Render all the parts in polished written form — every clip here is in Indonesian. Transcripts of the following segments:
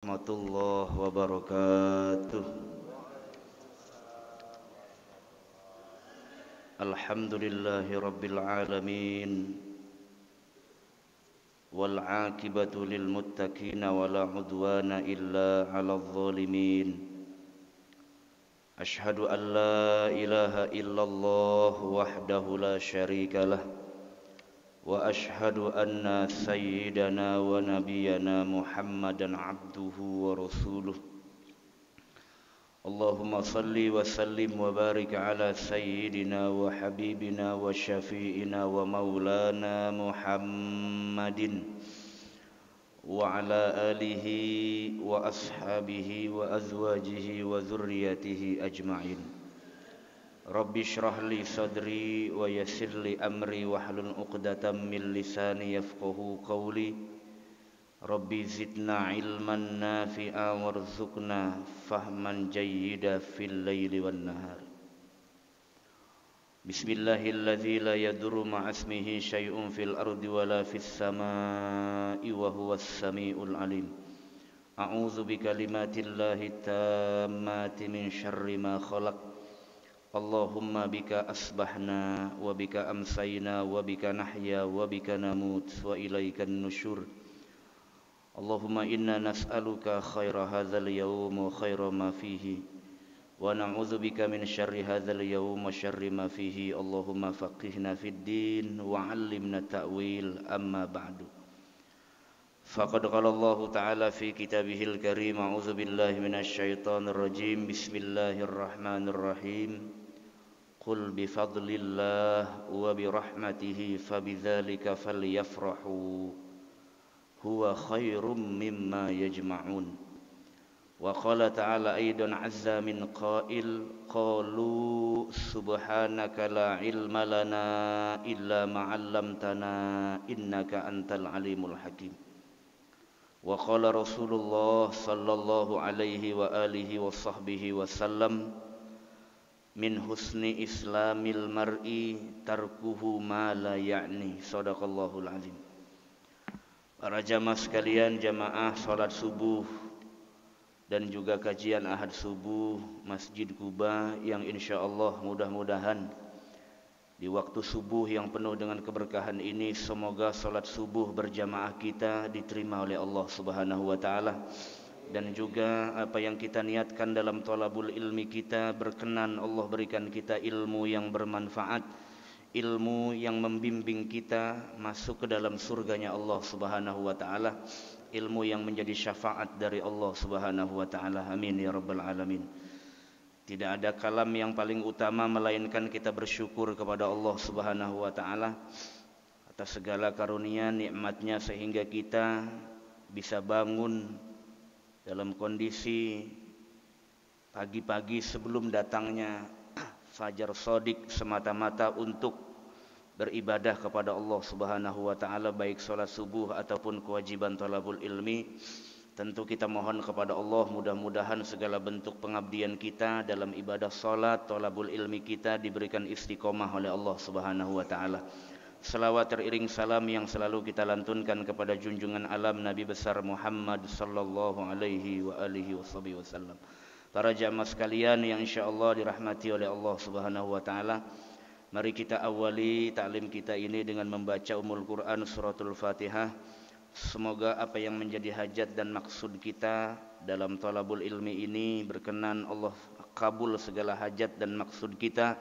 Warahmatullahi wabarakatuh. Alhamdulillahi rabbil alamin. Wal aqibatu lil muttaqin wala udwana illa 'alal zalimin. Ashhadu an la ilaha illallah wahdahu la syarikalah. Wa ashhadu anna sayyidana wa nabiyyana Muhammadan abduhu wa rasuluh. Allahumma salli wa sallim wa barik ala sayyidina wa habibina wa syafi'ina wa maulana Muhammadin wa ala alihi wa ashabihi wa azwajihi wa dhurriyyatihi ajma'in. Rabbi shrah li sadri wa yassir li amri wahlul 'uqdatam min lisani yafqahu qawli. Rabbi zidna ilman nafi'a warzuqna fahman jayyida fil laili wan nahar. Bismillahilladzi la yadurru ma'asmihi syai'un fil ardi wala fis samai wa huwas samiul alim. A'udzu bikalimatillahi tammati min syarri ma khalaq. Allahumma bika asbahna wa bika amsayna wa bika nahya wa bika namut wa ilaikan nusyur. Allahumma inna nas'aluka khaira hadzal yawm wa khaira ma fihi wa na'udzu bika min syarri hadzal yawm wa syarri ma fihi. Allahumma faqihna fid din wa 'allimna ta'wil, amma ba'du. Faqad qala Allah ta'ala fi kitabihil karim, a'udzu billahi minasy syaithanir rajim. Bismillahirrahmanirrahim. Qul bifadlillah wa birahmatihi fabidzalika falyafrahu huwa khairum mimma yajma'un. Wa qala ta'ala aidan 'azza min qail, qalu subhanaka la ilma lana illa ma 'allamtana innaka antal alimul hakim. Wa qala Rasulullah sallallahu alaihi wa alihi wa sahbihi wasallam, min husni islamil mar'i tarkuhu ma la ya'ni. Shadaqallahul azim. Para jamaah sekalian, jamaah salat subuh dan juga kajian ahad subuh Masjid Quba yang insyaallah mudah-mudahan di waktu subuh yang penuh dengan keberkahan ini, semoga salat subuh berjamaah kita diterima oleh Allah Subhanahu wa taala. Dan juga apa yang kita niatkan dalam thalabul ilmi kita, berkenan Allah berikan kita ilmu yang bermanfaat, ilmu yang membimbing kita masuk ke dalam surganya Allah Subhanahu wa taala, ilmu yang menjadi syafaat dari Allah Subhanahu wa taala. Amin ya rabbal alamin. Tidak ada kalam yang paling utama melainkan kita bersyukur kepada Allah Subhanahu wa taala atas segala karunia nikmatnya sehingga kita bisa bangun dalam kondisi pagi-pagi sebelum datangnya fajar shadiq semata-mata untuk beribadah kepada Allah Subhanahu wa taala, baik salat subuh ataupun kewajiban thalabul ilmi. Tentu kita mohon kepada Allah mudah-mudahan segala bentuk pengabdian kita dalam ibadah salat, thalabul ilmi kita diberikan istiqomah oleh Allah Subhanahu wa taala. Salawat teriring salam yang selalu kita lantunkan kepada junjungan alam Nabi besar Muhammad sallallahu alaihi wa alihi wasallam. Para jamaah sekalian yang insyaallah dirahmati oleh Allah Subhanahu wa taala, mari kita awali taklim kita ini dengan membaca Ummul Quran suratul Fatihah. Semoga apa yang menjadi hajat dan maksud kita dalam thalabul ilmi ini berkenan Allah kabul segala hajat dan maksud kita,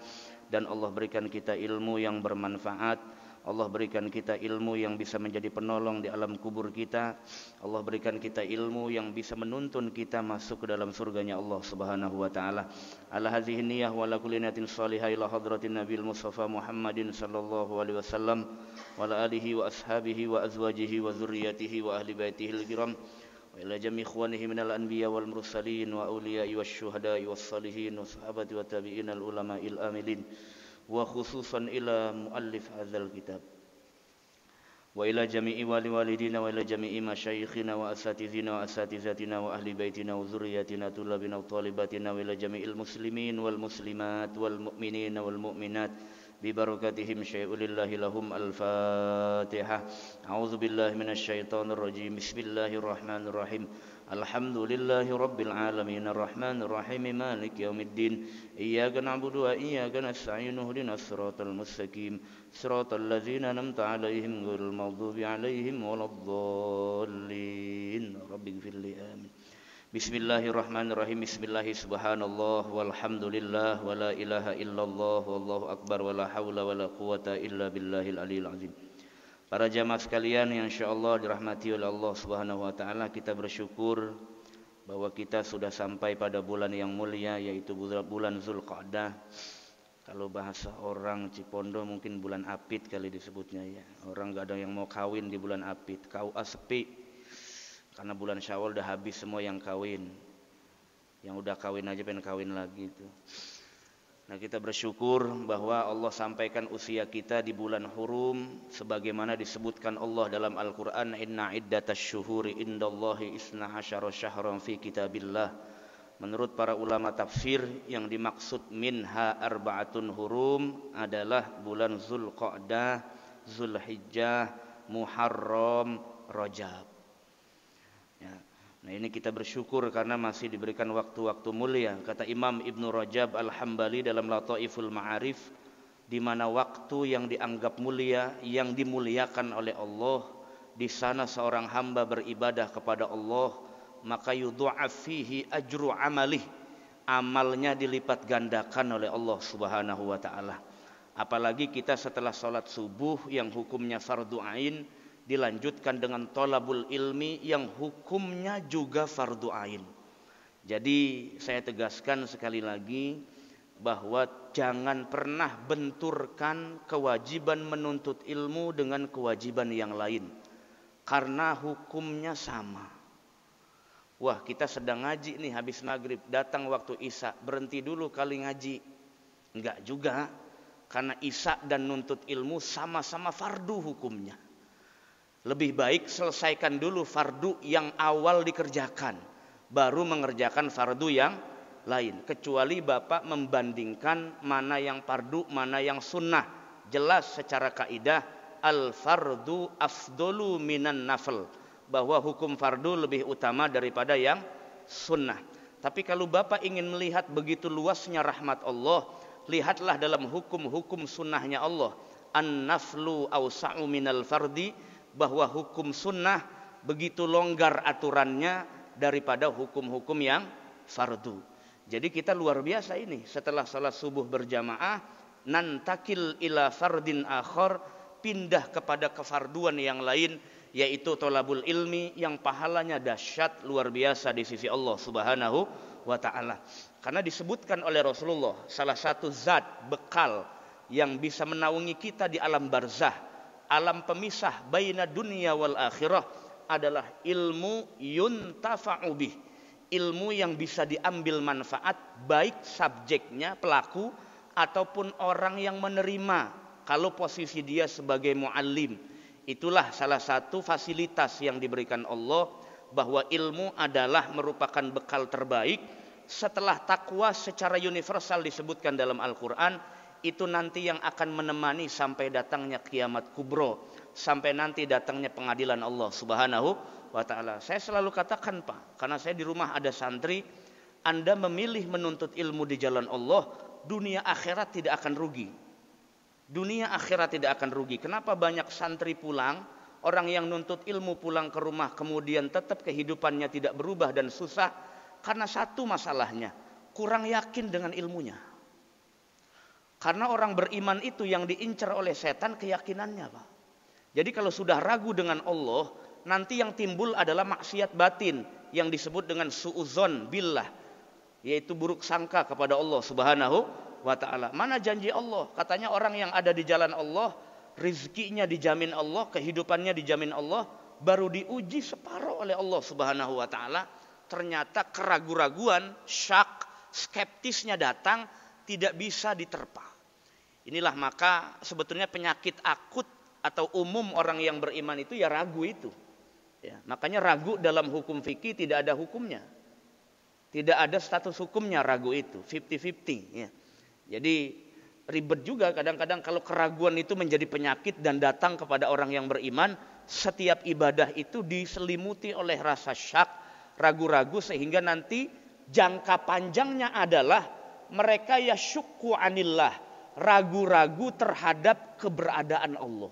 dan Allah berikan kita ilmu yang bermanfaat. Allah berikan kita ilmu yang bisa menjadi penolong di alam kubur kita. Allah berikan kita ilmu yang bisa menuntun kita masuk ke dalam surganya Allah Subhanahu wa taala. Ala hadhihi niyyah wa la kulli niyatin shalihah ila hadratin Nabil Mustafa Muhammadin sallallahu alaihi wasallam wa ala alihi wa ashabihi wa azwajihi wa dzurriyyatihi wa ahli baitihil kiram wa ila jami' ikhwanihi minal anbiya wal mursalin wa auliya'i wasyuhada'i was salihin wa sahabati wa tabi'in al ulama'il amilin, wa khususan ila muallif hadzal kitab wa ila jami'i walidina wa ila jami'i masyayikhina wa asatizina wa asatizatina wa ahli baitina wa dzurriyyatina tulabina wa talibatina wa ila jami'il muslimin wal muslimat wal mu'minina wal mu'minat bi barakatihim syai'ulillahi lahum. Al-Fatihah. A'udzu billahi minasyaitonir rajim. Bismillahirrahmanirrahim. Alhamdulillahi rabbil alamin arrahmanir rahim maliki yaumiddin iyyaka na'budu wa iyyaka nasta'in ihdinas siratal mustaqim siratal ladzina an'amta 'alaihim ghairil maghdubi 'alaihim waladdallin rabbighfirli amin. Bismillahirrahmanirrahim. Bismillahi subhanallah walhamdulillah wa la ilaha illallah wallahu akbar wa la haula wa la quwata illa billahil aliyil azim. Para jamaah sekalian yang insyaallah dirahmati oleh Allah Subhanahu wa taala, kita bersyukur bahwa kita sudah sampai pada bulan yang mulia, yaitu bulan Zulqa'dah. Kalau bahasa orang Cipondo mungkin bulan apit kali disebutnya ya. Orang enggak ada yang mau kawin di bulan apit. KUA sepi. Karena bulan Syawal udah habis semua yang kawin. Yang udah kawin aja pengen kawin lagi itu. Nah, kita bersyukur bahwa Allah sampaikan usia kita di bulan Hurum sebagaimana disebutkan Allah dalam Al-Qur'an, inna iddatash syuhuri indallahi isna asyara syahran fi kitabillah. Menurut para ulama tafsir, yang dimaksud minha arba'atun hurum adalah bulan Zulqa'dah, Zulhijjah, Muharram, Rajab. Ya. Nah, ini kita bersyukur karena masih diberikan waktu-waktu mulia. Kata Imam Ibnu Rajab Al-Hambali dalam Lataiful Ma'arif, di mana waktu yang dianggap mulia, yang dimuliakan oleh Allah, di sana seorang hamba beribadah kepada Allah, maka yudha'af fihi ajru amalih, amalnya dilipat gandakan oleh Allah Subhanahu wa taala. Apalagi kita setelah salat subuh yang hukumnya fardu ain dilanjutkan dengan thalabul ilmi yang hukumnya juga fardu ain. Jadi saya tegaskan sekali lagi bahwa jangan pernah benturkan kewajiban menuntut ilmu dengan kewajiban yang lain, karena hukumnya sama. Wah, kita sedang ngaji nih habis maghrib, datang waktu isya, berhenti dulu kali ngaji. Enggak juga, karena isya dan nuntut ilmu sama-sama fardu hukumnya. Lebih baik selesaikan dulu fardu yang awal dikerjakan, baru mengerjakan fardu yang lain. Kecuali Bapak membandingkan mana yang fardu, mana yang sunnah. Jelas secara kaidah al-fardu afdolu minan nafl, bahwa hukum fardu lebih utama daripada yang sunnah. Tapi kalau Bapak ingin melihat begitu luasnya rahmat Allah, lihatlah dalam hukum-hukum sunnahnya Allah. An-naflu awsa'u minal fardi, bahwa hukum sunnah begitu longgar aturannya daripada hukum-hukum yang fardu. Jadi kita luar biasa ini, setelah salat subuh berjamaah nantakil ila fardin akhar, pindah kepada kefarduan yang lain, yaitu thalabul ilmi, yang pahalanya dahsyat luar biasa di sisi Allah Subhanahu wa taala. Karena disebutkan oleh Rasulullah, salah satu zat bekal yang bisa menaungi kita di alam barzah, alam pemisah baina dunia wal akhirah, adalah ilmu yuntafa'u bih, ilmu yang bisa diambil manfaat, baik subjeknya pelaku ataupun orang yang menerima kalau posisi dia sebagai muallim. Itulah salah satu fasilitas yang diberikan Allah, bahwa ilmu adalah merupakan bekal terbaik setelah takwa secara universal disebutkan dalam Al-Quran. Itu nanti yang akan menemani sampai datangnya kiamat kubro, sampai nanti datangnya pengadilan Allah Subhanahu wa taala. Saya selalu katakan, Pak, karena saya di rumah ada santri, Anda memilih menuntut ilmu di jalan Allah, dunia akhirat tidak akan rugi. Dunia akhirat tidak akan rugi. Kenapa banyak santri pulang, orang yang nuntut ilmu pulang ke rumah kemudian tetap kehidupannya tidak berubah dan susah? Karena satu masalahnya, kurang yakin dengan ilmunya. Karena orang beriman itu yang diincar oleh setan keyakinannya, Pak. Jadi kalau sudah ragu dengan Allah, nanti yang timbul adalah maksiat batin yang disebut dengan su'udzon billah, yaitu buruk sangka kepada Allah Subhanahu wa ta'ala. Mana janji Allah? Katanya orang yang ada di jalan Allah, rizkinya dijamin Allah, kehidupannya dijamin Allah, baru diuji separuh oleh Allah Subhanahu wa ta'ala. Ternyata keraguan-raguan, syak, skeptisnya datang, tidak bisa diterpa. Inilah maka sebetulnya penyakit akut atau umum orang yang beriman itu ya ragu itu. Ya, makanya ragu dalam hukum fikih tidak ada hukumnya. Tidak ada status hukumnya ragu itu, 50-50. Ya. Jadi ribet juga kadang-kadang kalau keraguan itu menjadi penyakit dan datang kepada orang yang beriman. Setiap ibadah itu diselimuti oleh rasa syak, ragu-ragu sehingga nanti jangka panjangnya adalah mereka yasyukku anillah, ragu-ragu terhadap keberadaan Allah.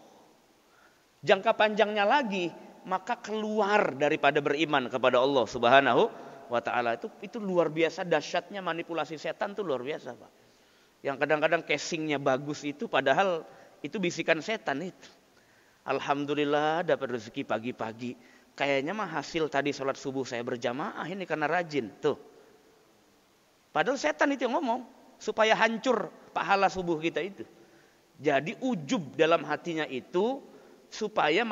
Jangka panjangnya lagi, maka keluar daripada beriman kepada Allah Subhanahu wa ta'ala. Itu luar biasa dahsyatnya manipulasi setan, itu luar biasa, Pak. Yang kadang-kadang casingnya bagus itu padahal itu bisikan setan itu. Alhamdulillah dapat rezeki pagi-pagi. Kayaknya mah hasil tadi sholat subuh saya berjamaah ini karena rajin. Tuh. Padahal setan itu yang ngomong. Supaya hancur pahala subuh kita itu. Jadi ujub dalam hatinya itu. Supaya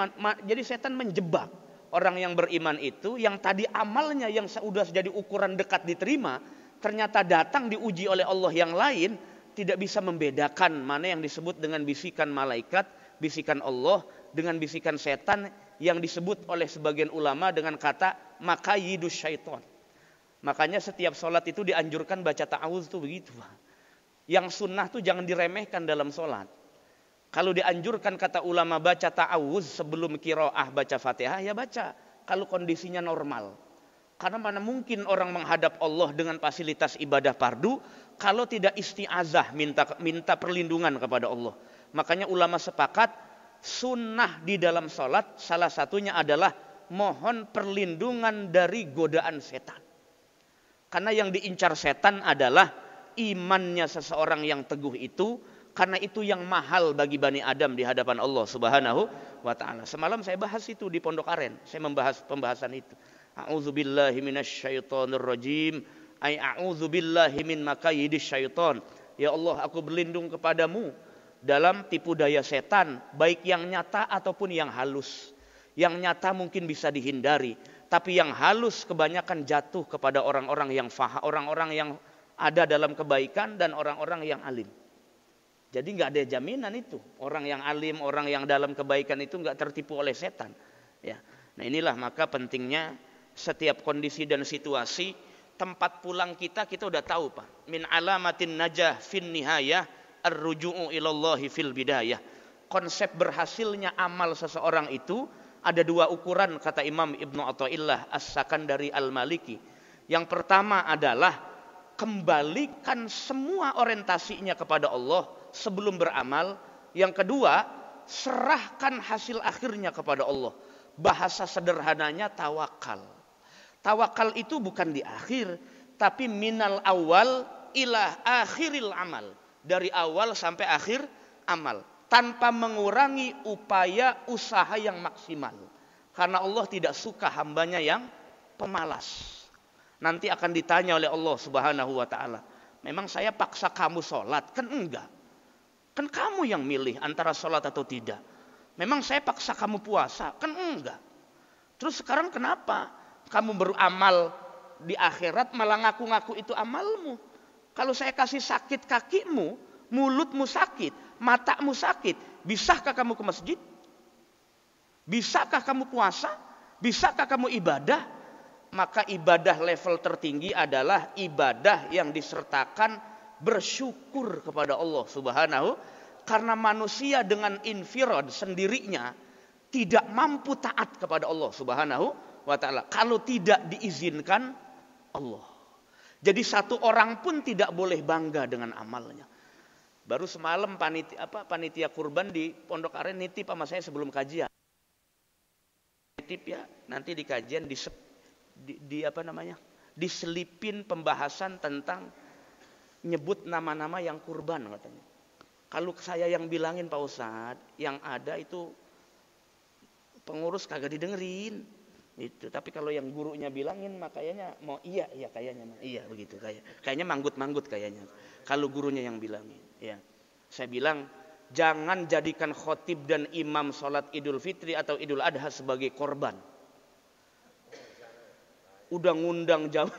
jadi setan menjebak. Orang yang beriman itu. Yang tadi amalnya yang sudah jadi ukuran dekat diterima. Ternyata datang diuji oleh Allah yang lain. Tidak bisa membedakan mana yang disebut dengan bisikan malaikat. Bisikan Allah dengan bisikan setan yang disebut oleh sebagian ulama dengan kata makayidus syaitan. Makanya setiap sholat itu dianjurkan baca ta'awuz tuh begitu. Yang sunnah tuh jangan diremehkan dalam sholat. Kalau dianjurkan kata ulama baca ta'awuz sebelum qiraah baca Fatihah ya baca. Kalau kondisinya normal. Karena mana mungkin orang menghadap Allah dengan fasilitas ibadah fardu kalau tidak isti'azah minta perlindungan kepada Allah. Makanya ulama sepakat sunnah di dalam sholat salah satunya adalah mohon perlindungan dari godaan setan. Karena yang diincar setan adalah imannya seseorang yang teguh itu. Karena itu yang mahal bagi Bani Adam di hadapan Allah Subhanahu wa ta'ala. Semalam saya bahas itu di Pondok Aren. Saya membahas pembahasan itu. A'udzubillahi minasyaitonirrajim. A'udzubillahi min makayidis syaiton. Ya Allah, aku berlindung kepadamu dalam tipu daya setan, baik yang nyata ataupun yang halus. Yang nyata mungkin bisa dihindari, tapi yang halus kebanyakan jatuh kepada orang-orang yang faham, orang-orang yang ada dalam kebaikan dan orang-orang yang alim. Jadi nggak ada jaminan itu. Orang yang alim, orang yang dalam kebaikan itu nggak tertipu oleh setan. Ya. Nah inilah maka pentingnya setiap kondisi dan situasi, tempat pulang kita udah tahu, Pak. Min alamatin najah fin nihayah ar-ruju'u ilallahi fil bidayah. Konsep berhasilnya amal seseorang itu ada dua ukuran kata Imam Ibnu Athaillah As-Sakandari Al-Maliki. Yang pertama adalah kembalikan semua orientasinya kepada Allah sebelum beramal. Yang kedua, serahkan hasil akhirnya kepada Allah. Bahasa sederhananya tawakal. Tawakal itu bukan di akhir, tapi minal awal ila akhiril amal. Dari awal sampai akhir amal. Tanpa mengurangi upaya usaha yang maksimal. Karena Allah tidak suka hambanya yang pemalas. Nanti akan ditanya oleh Allah Subhanahu wa ta'ala. Memang saya paksa kamu sholat? Kan enggak. Kan kamu yang milih antara sholat atau tidak. Memang saya paksa kamu puasa? Kan enggak. Terus sekarang kenapa kamu beramal di akhirat malah ngaku-ngaku itu amalmu? Kalau saya kasih sakit kakimu, mulutmu sakit, matamu sakit, bisakah kamu ke masjid? Bisakah kamu puasa? Bisakah kamu ibadah? Maka ibadah level tertinggi adalah ibadah yang disertakan bersyukur kepada Allah Subhanahu. Karena manusia dengan infirad sendirinya tidak mampu taat kepada Allah Subhanahu wa ta'ala kalau tidak diizinkan Allah. Jadi satu orang pun tidak boleh bangga dengan amalnya. Baru semalam panitia kurban di Pondok Aren nitip sama saya sebelum kajian. Nitip ya, nanti di kajian diselipin pembahasan tentang nyebut nama-nama yang kurban katanya. Kalau saya yang bilangin Pak Ustadz, yang ada itu pengurus kagak didengerin. Itu. Tapi kalau yang gurunya bilangin mah kayaknya mau iya kayaknya iya begitu kayaknya manggut-manggut kayaknya. Kalau gurunya yang bilangin, ya. Saya bilang jangan jadikan khotib dan imam sholat Idul Fitri atau Idul Adha sebagai korban. Udah ngundang jauh,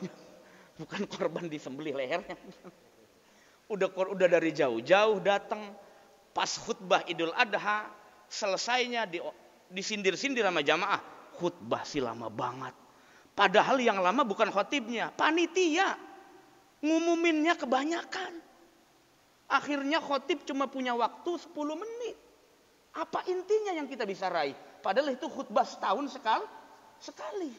bukan korban disembelih lehernya. Udah dari jauh-jauh datang pas khutbah Idul Adha selesainya disindir-sindir sama jamaah. Khutbah sih lama banget. Padahal yang lama bukan khotibnya, panitia. Ngumuminnya kebanyakan. Akhirnya khotib cuma punya waktu 10 menit. Apa intinya yang kita bisa raih? Padahal itu khutbah setahun sekali.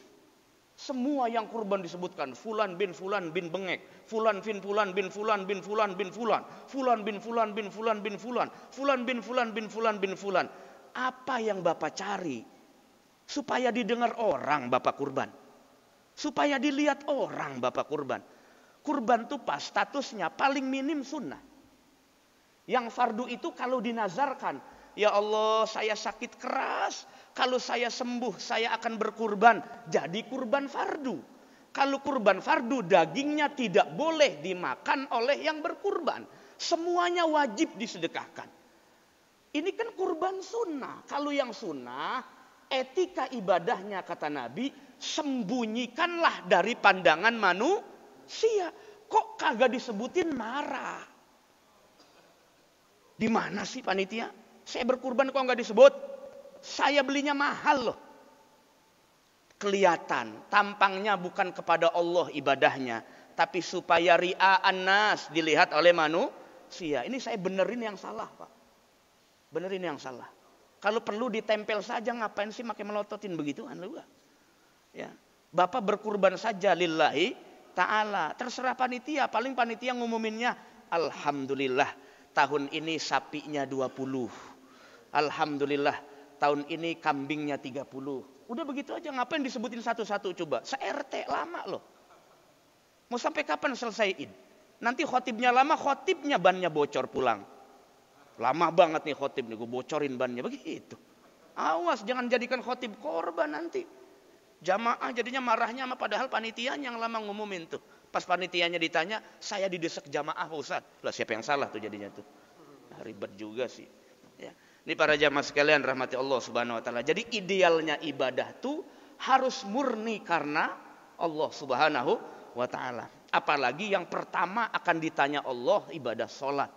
Semua yang kurban disebutkan, fulan bin bengek, fulan bin fulan bin fulan bin fulan bin fulan, fulan bin fulan bin fulan bin fulan, fulan bin fulan bin fulan bin fulan. Apa yang Bapak cari? Supaya didengar orang Bapak kurban. Supaya dilihat orang Bapak kurban. Kurban itu pas statusnya paling minim sunnah. Yang fardu itu kalau dinazarkan, ya Allah saya sakit keras, kalau saya sembuh saya akan berkurban, jadi kurban fardu. Kalau kurban fardu dagingnya tidak boleh dimakan oleh yang berkurban. Semuanya wajib disedekahkan. Ini kan kurban sunnah. Kalau yang sunnah, etika ibadahnya kata Nabi, sembunyikanlah dari pandangan manusia. Kok kagak disebutin marah? Di mana sih panitia? Saya berkurban kok nggak disebut? Saya belinya mahal loh. Kelihatan, tampangnya bukan kepada Allah ibadahnya, tapi supaya ria'an nas, dilihat oleh manusia. Ini saya benerin yang salah, Pak. Benerin yang salah. Kalau perlu ditempel saja, ngapain sih pakai melototin begituan juga? Ya. Bapak berkurban saja lillahi ta'ala. Terserah panitia, paling panitia ngumuminnya, alhamdulillah tahun ini sapinya 20. Alhamdulillah tahun ini kambingnya 30. Udah begitu aja, ngapain disebutin satu-satu coba? Se-RT lama loh. Mau sampai kapan selesaiin? Nanti khotibnya lama, khotibnya bannya bocor pulang. Lama banget nih khotib nih, gue bocorin bannya begitu. Awas jangan jadikan khotib korban nanti. Jamaah jadinya marahnya sama padahal panitianya yang lama ngumumin tuh. Pas panitianya ditanya, saya didesak jamaah Ustaz. Lah siapa yang salah tuh jadinya tuh? Nah, ribet juga sih. Ya. Ini para jamaah sekalian rahmati Allah Subhanahu wa taala. Jadi idealnya ibadah tuh harus murni karena Allah Subhanahu wa taala. Apalagi yang pertama akan ditanya Allah ibadah salat.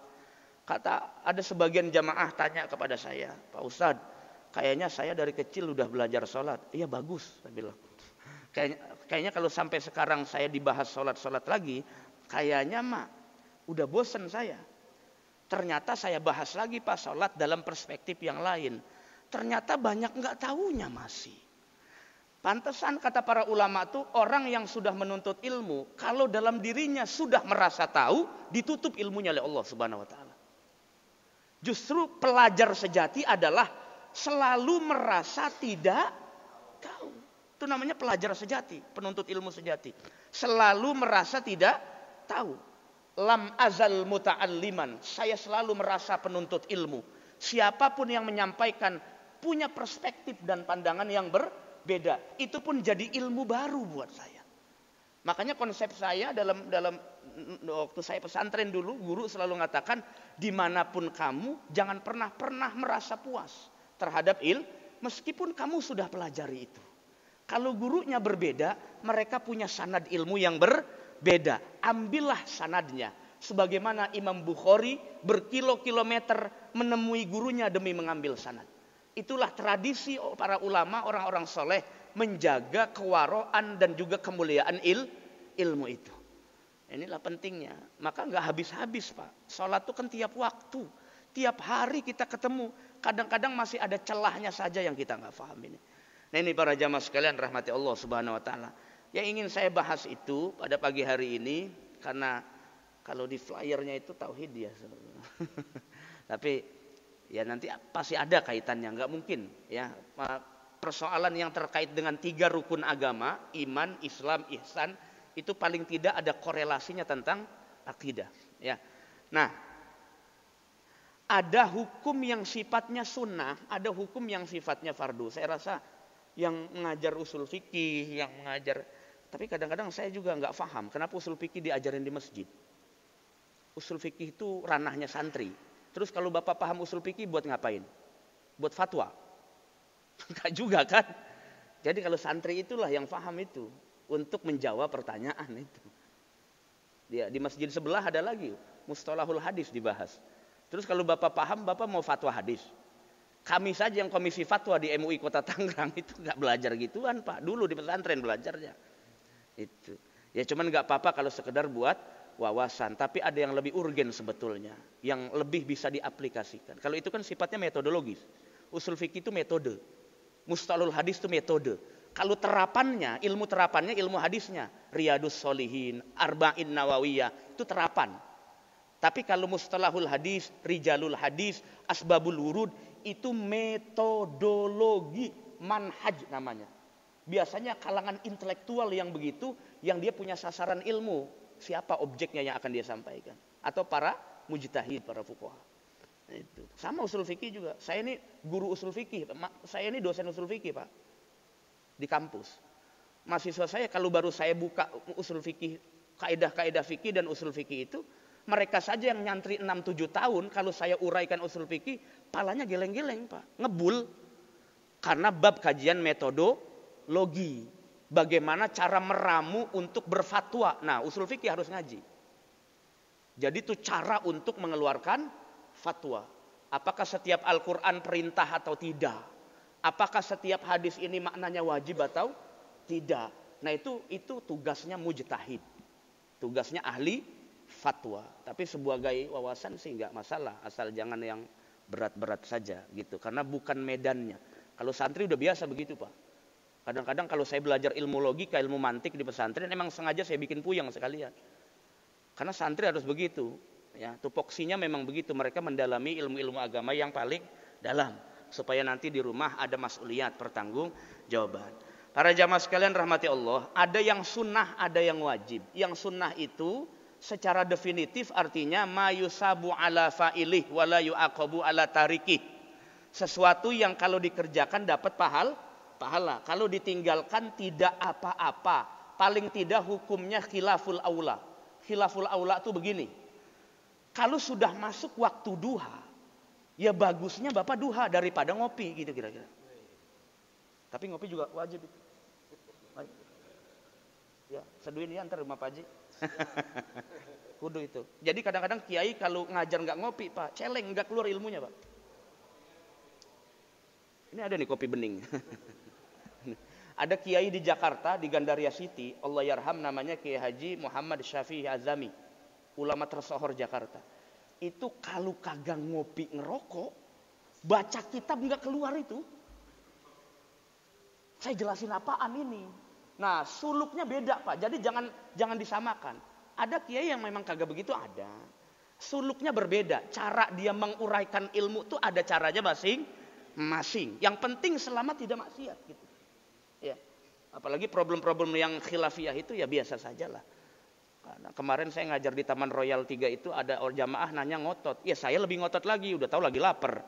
Kata ada sebagian jamaah tanya kepada saya, Pak Ustadz, kayaknya saya dari kecil udah belajar salat. Iya bagus, saya bilang. Kayaknya kalau sampai sekarang saya dibahas salat lagi, kayaknya mah udah bosen saya. Ternyata saya bahas lagi Pak salat dalam perspektif yang lain. Ternyata banyak nggak tahunya masih. Pantesan kata para ulama tuh orang yang sudah menuntut ilmu, kalau dalam dirinya sudah merasa tahu, ditutup ilmunya oleh Allah Subhanahu wa taala. Justru pelajar sejati adalah selalu merasa tidak tahu. Itu namanya pelajar sejati, penuntut ilmu sejati. Selalu merasa tidak tahu. Lam azal muta'alliman. Saya selalu merasa penuntut ilmu. Siapapun yang menyampaikan punya perspektif dan pandangan yang berbeda. Itu pun jadi ilmu baru buat saya. Makanya konsep saya dalam waktu saya pesantren dulu, guru selalu mengatakan, dimanapun kamu jangan pernah merasa puas terhadap ilmu, meskipun kamu sudah pelajari itu. Kalau gurunya berbeda, mereka punya sanad ilmu yang berbeda. Ambillah sanadnya. Sebagaimana Imam Bukhari berkilo-kilometer menemui gurunya demi mengambil sanad. Itulah tradisi para ulama, orang-orang soleh menjaga kewaroan dan juga kemuliaan ilmu itu. Inilah pentingnya. Maka nggak habis-habis Pak. Sholat itu kan tiap waktu, tiap hari kita ketemu. Kadang-kadang masih ada celahnya saja yang kita nggak paham ini. Nah ini para jamaah sekalian rahmati Allah Subhanahu wa taala. Yang ingin saya bahas itu pada pagi hari ini karena kalau di flyernya itu tauhid ya. Tapi ya nanti pasti ada kaitannya, nggak mungkin ya. Persoalan yang terkait dengan 3 rukun agama, iman, Islam, ihsan, itu paling tidak ada korelasinya tentang akidah ya. Nah, ada hukum yang sifatnya sunnah, ada hukum yang sifatnya fardu. Saya rasa yang mengajar usul fikih, yang mengajar, tapi kadang-kadang saya juga nggak paham kenapa usul fikih diajarin di masjid. Usul fikih itu ranahnya santri. Terus kalau Bapak paham usul fikih buat ngapain? Buat fatwa? Enggak juga kan? Jadi kalau santri itulah yang paham itu untuk menjawab pertanyaan itu. Di masjid sebelah ada lagi mustalahul hadis dibahas. Terus kalau Bapak paham, Bapak mau fatwa hadis. Kami saja yang komisi fatwa di MUI Kota Tangerang itu nggak belajar gituan Pak. Dulu di pesantren belajarnya. Itu. Ya cuman nggak apa-apa kalau sekedar buat wawasan. Tapi ada yang lebih urgen sebetulnya. Yang lebih bisa diaplikasikan. Kalau itu kan sifatnya metodologis. Usul fikih itu metode. Mustalahul hadis itu metode. Kalau terapannya, ilmu hadisnya, Riyadus Sholihin, Arba'in Nawawiyah, itu terapan. Tapi kalau mustalahul hadis, rijalul hadis, asbabul wurud, itu metodologi, manhaj namanya. Biasanya kalangan intelektual yang begitu, yang dia punya sasaran ilmu, siapa objeknya yang akan dia sampaikan. Atau para mujtahid, para fuqaha. Itu. Sama usul fikih juga. Saya ini guru usul fikih, saya ini dosen usul fikih, Pak. Di kampus. Mahasiswa saya kalau baru saya buka usul fikih, kaidah-kaidah fikih dan usul fikih itu, mereka saja yang nyantri 6-7 tahun, kalau saya uraikan usul fikih, palanya geleng-geleng, Pak. Ngebul. Karena bab kajian metodologi. Bagaimana cara meramu untuk berfatwa. Nah, usul fikih harus ngaji. Jadi itu cara untuk mengeluarkan fatwa. Apakah setiap Al-Quran perintah atau tidak? Apakah setiap hadis ini maknanya wajib atau tidak? Nah, itu tugasnya mujtahid. Tugasnya ahli fatwa. Tapi sebagai wawasan sih nggak masalah, asal jangan yang berat-berat saja gitu. Karena bukan medannya. Kalau santri udah biasa begitu, Pak. Kadang-kadang kalau saya belajar ilmu logika, ilmu mantik di pesantren, emang sengaja saya bikin puyeng sekalian. Karena santri harus begitu. Ya, tupoksinya memang begitu. Mereka mendalami ilmu-ilmu agama yang paling dalam. Supaya nanti di rumah ada mas'uliyat, pertanggung jawaban. Para jamaah sekalian rahmati Allah, ada yang sunnah, ada yang wajib. Yang sunnah itu secara definitif artinya ma yusabu ala fa'ilih wa la yu'aqabu ala tarikih. Sesuatu yang kalau dikerjakan dapat pahala. Kalau ditinggalkan tidak apa-apa. Paling tidak hukumnya khilaful aula. Khilaful aula itu begini. Kalau sudah masuk waktu duha, ya bagusnya Bapak duha daripada ngopi gitu kira-kira. Tapi ngopi juga wajib itu. Ya, seduin ya antar rumah Pak Haji. Kudu itu. Jadi kadang-kadang kiai kalau ngajar nggak ngopi, Pak, celeng, nggak keluar ilmunya, Pak. Ini ada nih kopi bening. Ada kiai di Jakarta, di Gandaria City, Allah yarham, namanya Kiai Haji Muhammad Syafi'i Azami, ulama tersohor Jakarta. Itu kalau kagak ngopi ngerokok, baca kitab nggak keluar itu. Saya jelasin apaan ini. Nah, suluknya beda, Pak. Jadi jangan disamakan. Ada kiai yang memang kagak begitu, ada. Suluknya berbeda. Cara dia menguraikan ilmu itu ada caranya masing-masing. Yang penting selama tidak maksiat gitu. Ya. Apalagi problem-problem yang khilafiyah itu ya biasa sajalah. Karena kemarin saya ngajar di Taman Royal 3 itu ada jamaah nanya ngotot. Ya saya lebih ngotot lagi, udah tahu lagi lapar.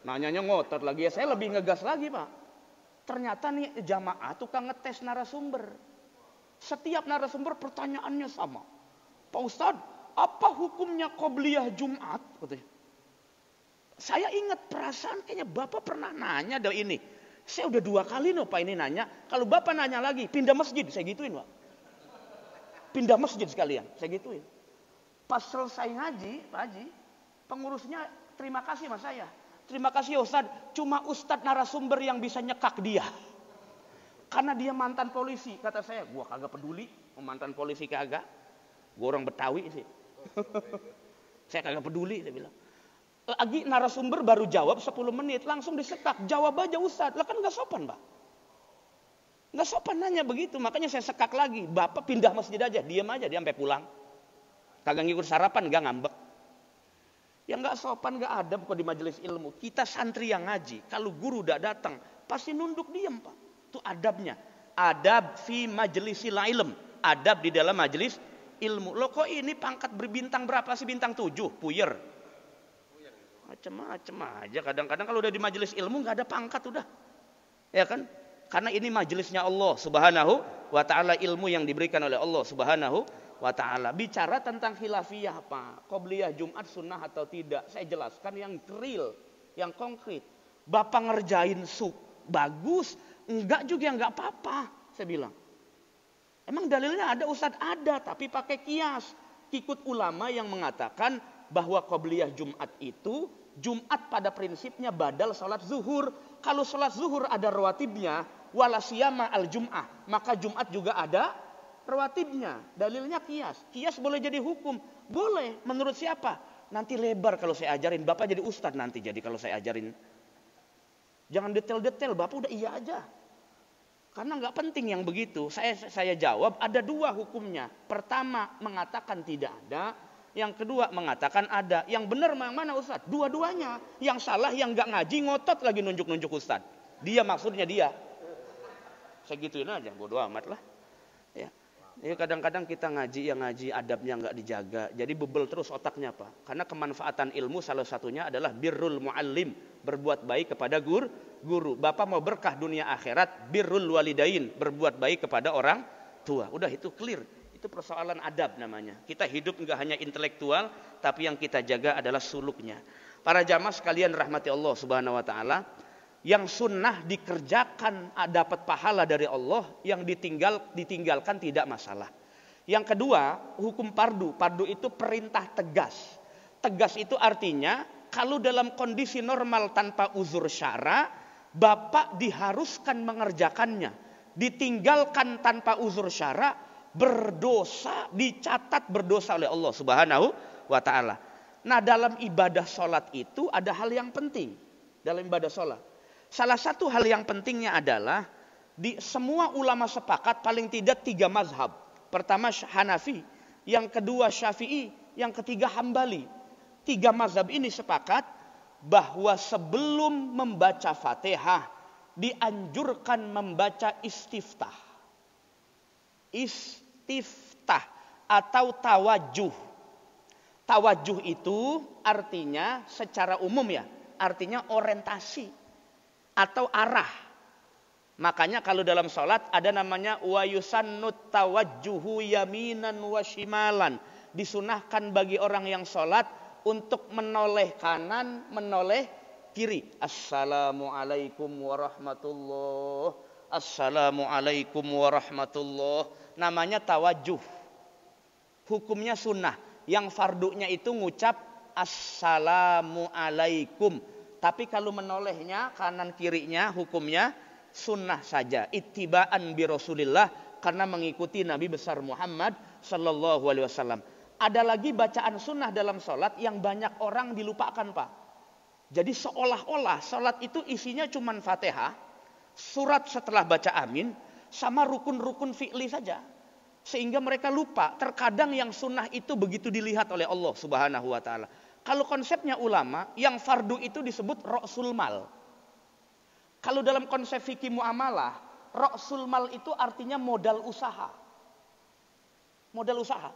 Nanyanya ngotot lagi, ya saya lebih ngegas lagi, Pak. Ternyata nih jamaah tukang ngetes narasumber. Setiap narasumber pertanyaannya sama. Pak Ustadz, apa hukumnya qobliyah Jumat? Katanya. Saya ingat perasaan kayaknya Bapak pernah nanya dari ini. Saya udah 2 kali Pak ini nanya. Kalau Bapak nanya lagi, pindah masjid. Saya gituin, Pak. Pindah masjid sekalian. Saya gituin. Pas selesai ngaji, Pak Haji, pengurusnya terima kasih sama saya. Terima kasih Ustadz, cuma Ustadz narasumber yang bisa nyekak dia. Karena dia mantan polisi. Kata saya, gua kagak peduli mantan polisi kagak. Gua orang Betawi sih. Saya kagak peduli, saya bilang. Lagi narasumber baru jawab 10 menit, langsung disekak. Jawab aja Ustadz. Lah kan gak sopan, Pak. Gak sopan nanya begitu, makanya saya sekak lagi. Bapak pindah masjid aja, diam aja dia sampai pulang. Kagak ngikut sarapan, gak ngambek. Yang gak sopan, gak adab kok di majelis ilmu. Kita santri yang ngaji, kalau guru udah datang, pasti nunduk diam, Pak. Itu adabnya. Adab fi majlisil ilm. Adab di dalam majelis ilmu. Loh kok ini pangkat berbintang berapa sih? Bintang 7, puyer. Macem-macem aja. Kadang-kadang kalau udah di majelis ilmu gak ada pangkat udah. Ya kan? Karena ini majelisnya Allah Subhanahu wa ta'ala, ilmu yang diberikan oleh Allah Subhanahu wa ta'ala. Bicara tentang khilafiyah apa? Qobliyah Jumat sunnah atau tidak? Saya jelaskan yang real, yang konkret. Bapak ngerjain bagus, enggak juga enggak apa-apa. Saya bilang. Emang dalilnya ada Ustadz? Ada, tapi pakai kias. Ikut ulama yang mengatakan bahwa qobliyah Jumat itu, Jumat pada prinsipnya badal sholat zuhur. Kalau sholat zuhur ada rawatibnya, wala siyama al-jum'ah, maka Jumat juga ada rawatibnya. Dalilnya kias. Kias boleh jadi hukum. Boleh. Menurut siapa? Nanti lebar kalau saya ajarin. Bapak jadi ustadz nanti jadi kalau saya ajarin. Jangan detail-detail, Bapak udah iya aja. Karena nggak penting yang begitu. Saya jawab ada 2 hukumnya. Pertama mengatakan tidak ada, yang kedua mengatakan ada. Yang benar yang mana Ustaz? Dua-duanya. Yang salah yang nggak ngaji ngotot lagi nunjuk-nunjuk Ustaz. Dia maksudnya dia. Saya gituin aja, bodo amat lah. Ya. Ya kadang-kadang kita ngaji adabnya nggak dijaga. Jadi bebel terus otaknya Pak. Karena kemanfaatan ilmu salah satunya adalah birrul muallim, berbuat baik kepada guru. Bapak mau berkah dunia akhirat, birrul walidain, berbuat baik kepada orang tua. Udah itu clear. Itu persoalan adab namanya. Kita hidup nggak hanya intelektual, tapi yang kita jaga adalah suluknya. Para jamaah sekalian rahmati Allah Subhanahu wa taala. Yang sunnah dikerjakan dapat pahala dari Allah, yang ditinggalkan tidak masalah. Yang kedua, hukum fardu. Fardu itu perintah tegas. Tegas itu artinya kalau dalam kondisi normal tanpa uzur syara, Bapak diharuskan mengerjakannya. Ditinggalkan tanpa uzur syara, berdosa, dicatat berdosa oleh Allah Subhanahu wa taala. Nah, dalam ibadah sholat itu ada hal yang penting. Dalam ibadah sholat salah satu hal yang pentingnya adalah di semua ulama sepakat paling tidak 3 mazhab. Pertama Hanafi, yang kedua Syafi'i, yang ketiga Hambali. 3 mazhab ini sepakat bahwa sebelum membaca Fatihah dianjurkan membaca istiftah. Istiftah atau tawajuh. Tawajuh itu artinya secara umum ya, artinya orientasi atau arah. Makanya kalau dalam sholat ada namanya wa yusannut tawajjuhu yaminan wa shimalan. Disunahkan bagi orang yang sholat untuk menoleh kanan, menoleh kiri. Assalamualaikum warahmatullah. Assalamualaikum warahmatullah. Namanya tawajuh. Hukumnya sunnah. Yang fardunya itu ngucap assalamualaikum. Tapi kalau menolehnya kanan kirinya hukumnya sunnah saja. Ittiba'an bi Rasulillah, karena mengikuti Nabi besar Muhammad sallallahu alaihi wasallam. Ada lagi bacaan sunnah dalam sholat yang banyak orang dilupakan Pak. Jadi seolah-olah sholat itu isinya cuma Fatihah, surat setelah baca amin, sama rukun-rukun fi'li saja. Sehingga mereka lupa. Terkadang yang sunnah itu begitu dilihat oleh Allah Subhanahu wa taala. Kalau konsepnya ulama, yang fardu itu disebut ra'sul mal. Kalau dalam konsep fikih muamalah, ra'sul mal itu artinya modal usaha. Modal usaha.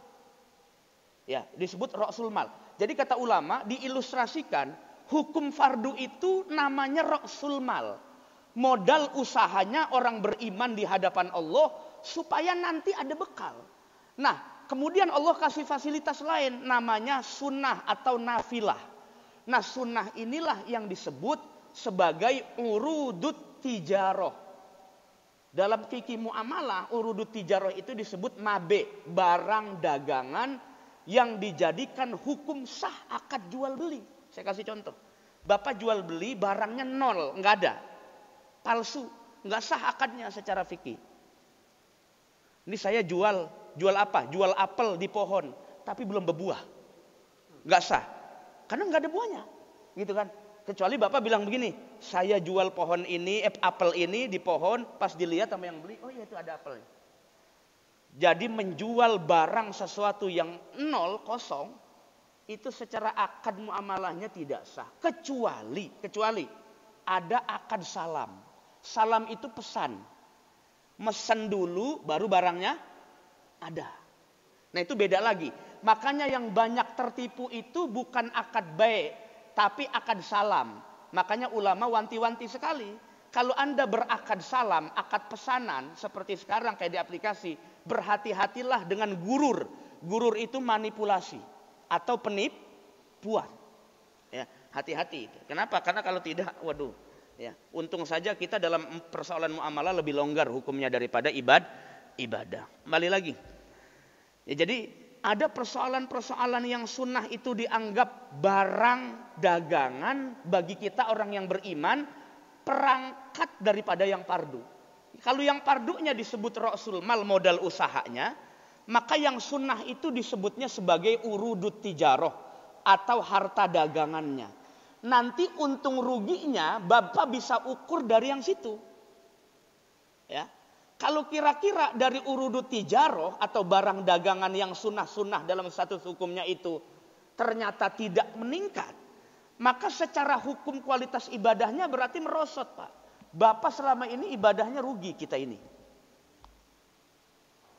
Ya, disebut ra'sul mal. Jadi kata ulama, diilustrasikan, hukum fardu itu namanya ra'sul mal. Modal usahanya orang beriman di hadapan Allah, supaya nanti ada bekal. Nah, kemudian Allah kasih fasilitas lain namanya sunnah atau nafilah. Nah, sunnah inilah yang disebut sebagai urudut tijaroh. Dalam fikih muamalah, urudut tijaroh itu disebut mabe, barang dagangan yang dijadikan hukum sah akad jual beli. Saya kasih contoh. Bapak jual beli barangnya 0, nggak ada. Palsu, nggak sah akadnya secara fikih. Ini saya jual apa? Jual apel di pohon, tapi belum berbuah. Nggak sah. Karena nggak ada buahnya. Gitu kan. Kecuali Bapak bilang begini, saya jual pohon ini, apel ini di pohon, pas dilihat sama yang beli, oh iya itu ada apelnya. Jadi menjual barang sesuatu yang 0, kosong, itu secara akad muamalahnya tidak sah. Kecuali ada akad salam. Salam itu pesan. Mesen dulu baru barangnya ada. Nah itu beda lagi. Makanya yang banyak tertipu itu bukan akad baik, tapi akad salam. Makanya ulama wanti-wanti sekali. Kalau Anda berakad salam, akad pesanan seperti sekarang kayak di aplikasi, berhati-hatilah dengan gurur. Gurur itu manipulasi atau penipuan. Ya, hati-hati. Kenapa? Karena kalau tidak, waduh. Ya, untung saja kita dalam persoalan muamalah lebih longgar hukumnya daripada ibadah. Kembali lagi. Ya, jadi ada persoalan-persoalan yang sunnah itu dianggap barang dagangan bagi kita orang yang beriman, perangkat daripada yang fardu. Kalau yang fardunya disebut ra'sul mal, modal usahanya, maka yang sunnah itu disebutnya sebagai urudut tijaroh atau harta dagangannya. nanti untung ruginya Bapak bisa ukur dari yang situ. Ya. Kalau kira-kira dari urudut tijaroh atau barang dagangan yang sunnah-sunnah dalam status hukumnya itu ternyata tidak meningkat, maka secara hukum kualitas ibadahnya berarti merosot, Pak. Bapak selama ini ibadahnya rugi kita ini.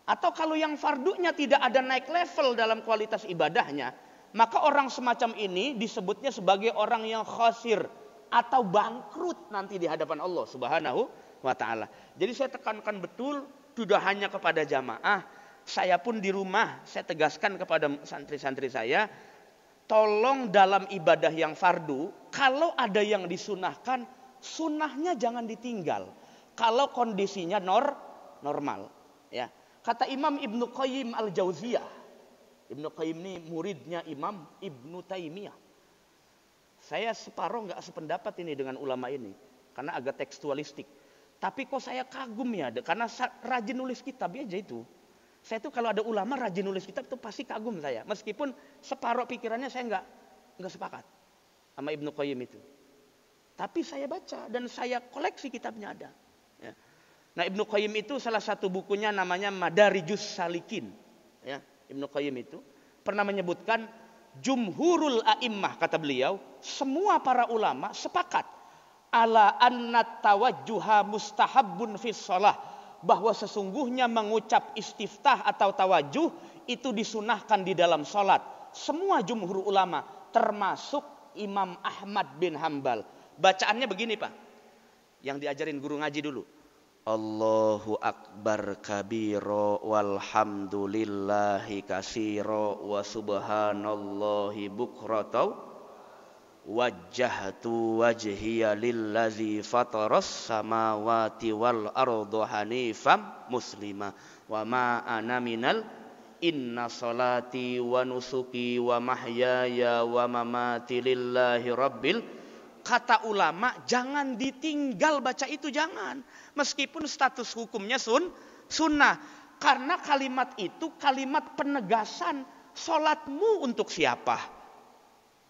Atau kalau yang fardunya tidak ada naik level dalam kualitas ibadahnya, maka orang semacam ini disebutnya sebagai orang yang khasir atau bangkrut nanti di hadapan Allah Subhanahu wa ta'ala. Jadi saya tekankan betul, tidak hanya kepada jamaah, saya pun di rumah saya tegaskan kepada santri-santri saya, tolong dalam ibadah yang fardu, kalau ada yang disunahkan, sunnahnya jangan ditinggal. Kalau kondisinya normal, ya. Kata Imam Ibnu Qayyim Al-Jauziyah. Ibnu Qayyim ini muridnya Imam Ibnu Taimiyah. Saya separuh nggak sependapat ini dengan ulama ini, karena agak tekstualistik. Tapi kok saya kagum ya, karena rajin nulis kitab aja itu. Saya tuh kalau ada ulama rajin nulis kitab itu pasti kagum saya. Meskipun separuh pikirannya saya nggak sepakat sama Ibnu Qayyim itu. Tapi saya baca dan saya koleksi kitabnya ada. Ya. Nah, Ibnu Qayyim itu salah satu bukunya namanya Madarijus Salikin. Ya, Ibnu Qayyim itu pernah menyebutkan jumhurul a'immah, kata beliau, semua para ulama sepakat ala anna tawajjuha mustahabbun fis shalah, bahwa sesungguhnya mengucap istiftah atau tawajuh itu disunahkan di dalam salat. Semua jumhur ulama termasuk Imam Ahmad bin Hambal. Bacaannya begini, Pak. Yang diajarin guru ngaji dulu. Allahu akbar kabiro walhamdulillahi kasiro wa subhanallahi bukrataw wajjahtu wajhiya lillazi fataras samawati wal ardu hanifam muslima wa ma ana minal inna salati wa nusuki wa mahyaya wa mamati lillahi rabbil. Kata ulama, jangan ditinggal baca itu, jangan. Meskipun status hukumnya sunnah. Karena kalimat itu kalimat penegasan. Salatmu untuk siapa?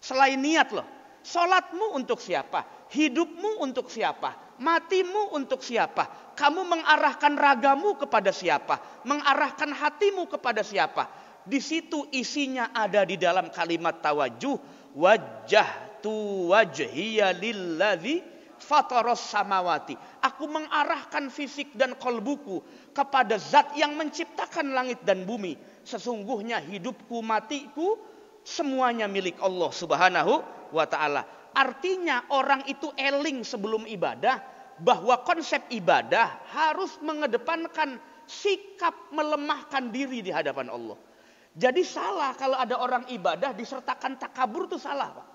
Selain niat loh. Salatmu untuk siapa? Hidupmu untuk siapa? Matimu untuk siapa? Kamu mengarahkan ragamu kepada siapa? Mengarahkan hatimu kepada siapa? Di situ isinya ada di dalam kalimat tawajuh. Wajah tu wajhiya lillazi fataras samawati. Aku mengarahkan fisik dan kolbuku kepada zat yang menciptakan langit dan bumi. Sesungguhnya hidupku, matiku, semuanya milik Allah Subhanahu wa ta'ala. Artinya orang itu eling sebelum ibadah bahwa konsep ibadah harus mengedepankan sikap melemahkan diri di hadapan Allah. Jadi salah kalau ada orang ibadah disertakan takabur, itu salah, Pak.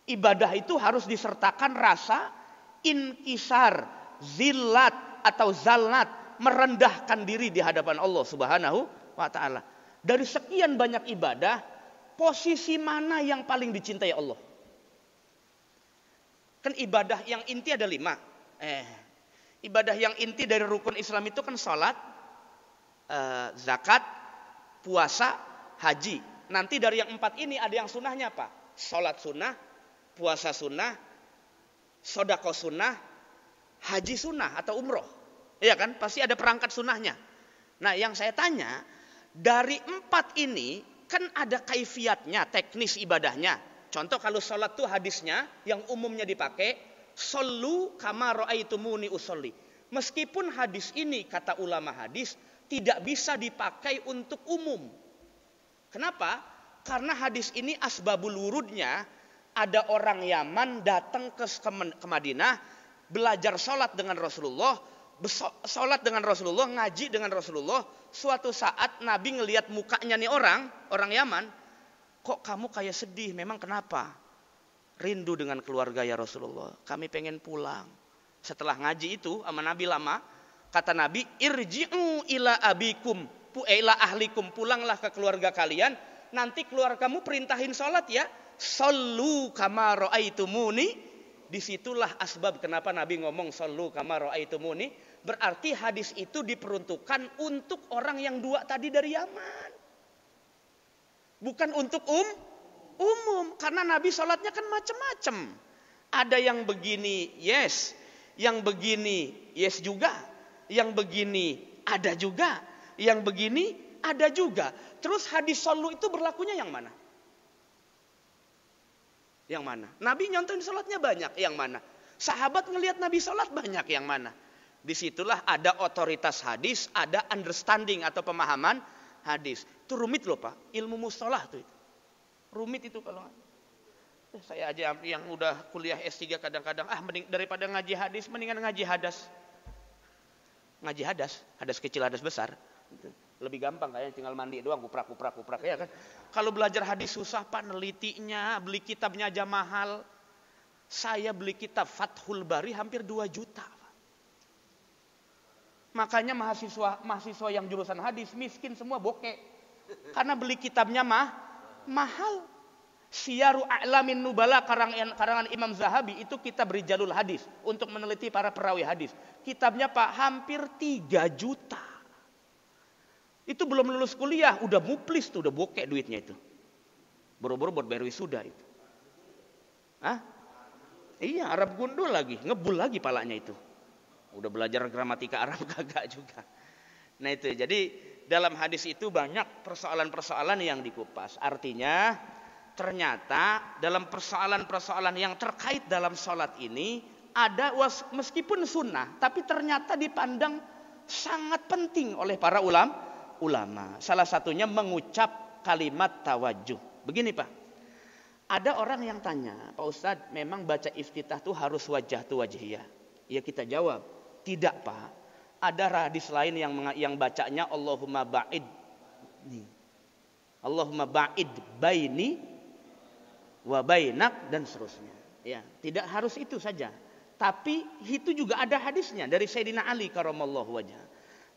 Ibadah itu harus disertakan rasa inkisar, zillat atau zallat, merendahkan diri di hadapan Allah Subhanahu wa ta'ala. Dari sekian banyak ibadah, posisi mana yang paling dicintai Allah? Kan ibadah yang inti ada 5. Ibadah yang inti dari rukun Islam itu kan salat, zakat, puasa, haji. Nanti dari yang 4 ini ada yang sunnahnya, Pak. Salat sunnah, puasa sunnah, sedekah sunnah, haji sunnah atau umroh. Iya kan? Pasti ada perangkat sunnahnya. Nah, yang saya tanya, dari 4 ini kan ada kaifiatnya, teknis ibadahnya. Contoh kalau sholat tuh hadisnya yang umumnya dipakai, shollu kama ra'aitumuni usolli. Meskipun hadis ini, kata ulama hadis, tidak bisa dipakai untuk umum. Kenapa? Karena hadis ini asbabul wurudnya, ada orang Yaman datang ke Madinah, belajar sholat dengan Rasulullah, ngaji dengan Rasulullah. Suatu saat Nabi ngelihat mukanya nih orang Yaman, kok kamu kayak sedih, memang kenapa? Rindu dengan keluarga ya Rasulullah, kami pengen pulang. Setelah ngaji itu sama Nabi lama, kata Nabi, irji'u ila abikum, ila ahlikum, pulanglah ke keluarga kalian, nanti keluargamu perintahin sholat ya. Sallu kama ra'aitumuni. Disitulah asbab kenapa Nabi ngomong sallu kama ra'aitumuni. Berarti hadis itu diperuntukkan untuk orang yang 2 tadi dari Yaman, bukan untuk Umum, karena Nabi sholatnya kan macam-macam. Ada yang begini, yes. Yang begini, yes juga. Yang begini, ada juga. Yang begini, ada juga. Terus hadis sallu itu berlakunya yang mana? Yang mana? Nabi nyontohin sholatnya banyak, yang mana? Sahabat ngelihat Nabi sholat banyak, yang mana? Disitulah ada otoritas hadis, ada understanding atau pemahaman hadis. Itu rumit loh Pak, ilmu mustalah tuh itu. Rumit itu kalau saya aja yang udah kuliah S3 kadang-kadang mending daripada ngaji hadis mendingan ngaji hadas. Ngaji hadas kecil hadas besar. Lebih gampang kayaknya tinggal mandi doang kuprak ya kan. Kalau belajar hadis susah Pak, nelitinya, beli kitabnya aja mahal. Saya beli kitab Fathul Bari hampir 2 juta. Pak. Makanya mahasiswa yang jurusan hadis miskin semua bokeh. Karena beli kitabnya mahal. Syiaru A'lamin Nubala karangan Imam Zahabi itu kitab Rijalul Hadis untuk meneliti para perawi hadis. Kitabnya Pak hampir 3 juta. Itu belum lulus kuliah, udah muplis tuh, udah bokeh duitnya itu. Boro-boro buat bayar wisuda itu. Iya, Arab gundul lagi, ngebul lagi palanya itu. Udah belajar gramatika Arab kagak juga. Nah itu, jadi dalam hadis itu banyak persoalan-persoalan yang dikupas. Artinya ternyata dalam persoalan-persoalan yang terkait dalam sholat ini ada meskipun sunnah, tapi ternyata dipandang sangat penting oleh para ulama. Salah satunya mengucap kalimat tawajuh. Begini Pak, ada orang yang tanya, Pak Ustadz memang baca iftitah tuh harus wajah tu wajhiyah? Ya kita jawab, tidak Pak. Ada hadis lain yang bacanya Allahumma ba'id baini wa bainak dan seterusnya. Ya, tidak harus itu saja. Tapi itu juga ada hadisnya dari Sayyidina Ali karramallahu wajhah.